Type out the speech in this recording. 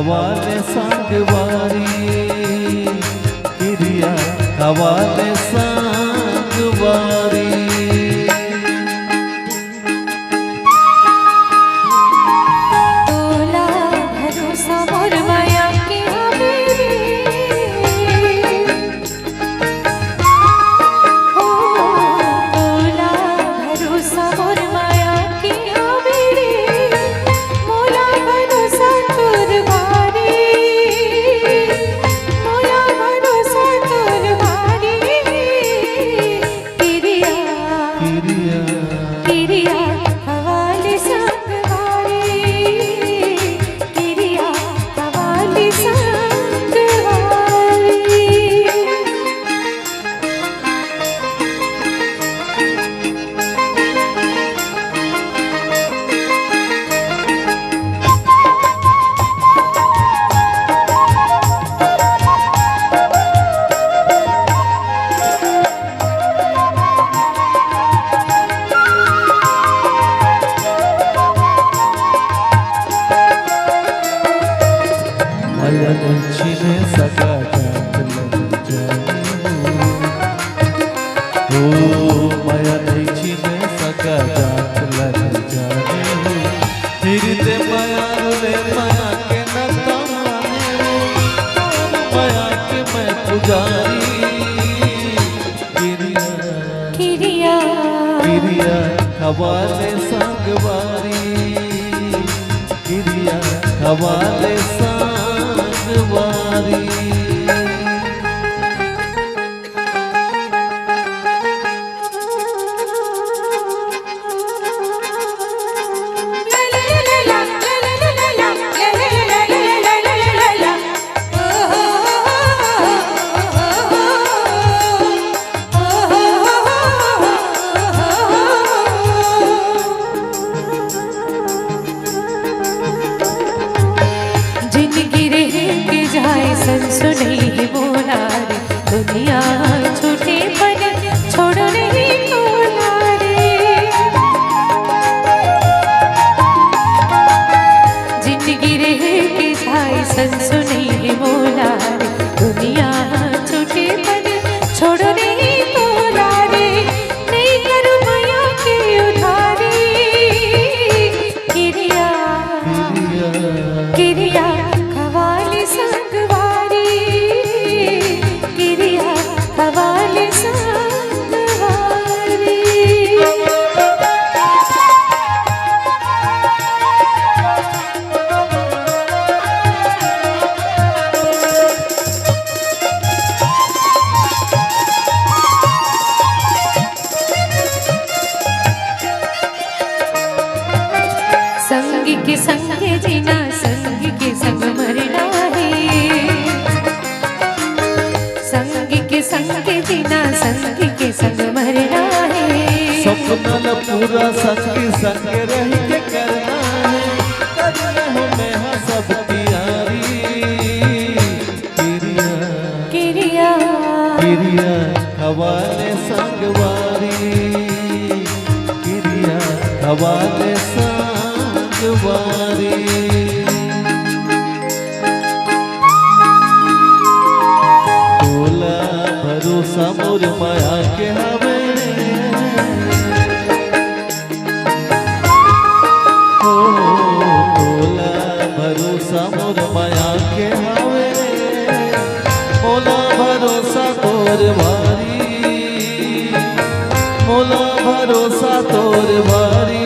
हवाले संगवारी किरिया हवाले संगवारी तोला भरोसा मोर माया की हवेली हो तोला भरोसा मोर माया की हवेली मोला भरोसा तोर भारी मोला भरोसा तोर भारी किरिया किरिया हवाले संगवारी किरिया हवाले संगवारी माया छिने सका जात लग जाऊं हो माया छिने सका जात लग जाऊं फिर ते माया रे माया के न तमाने माया के मैं पुजारी किरिया किरिया किरिया हवाले संगवारी किरिया हवाले संगवारी जिंदगी रह के जाए सनसुनी बोला रे दुनिया छूटे पर छोड़ नहीं बोला रे जिंदगी रह के जाए सनसुनी बोला रे दुनिया छूटे पर छोड़ नहीं बोला रे नहीं करूँ माया की उधारी किरिया किरिया हवाले संगवारी किरिया हवाले संगवारी संग के संग जीना संग के संग मरना है संग के संग जीना संग के संग मरना है सपना न पूरा संग संग रह के करना है करना हो मैं हाँ सब प्यारी किरिया किरिया किरिया हवाले संगवारी किरिया हवाले संगवारी तोला भरोसा मोर माया के हवे हो तोला भरोसा मोर माया के हवे मोला भरोसा तोर भारी मोला भरोसा तोर भारी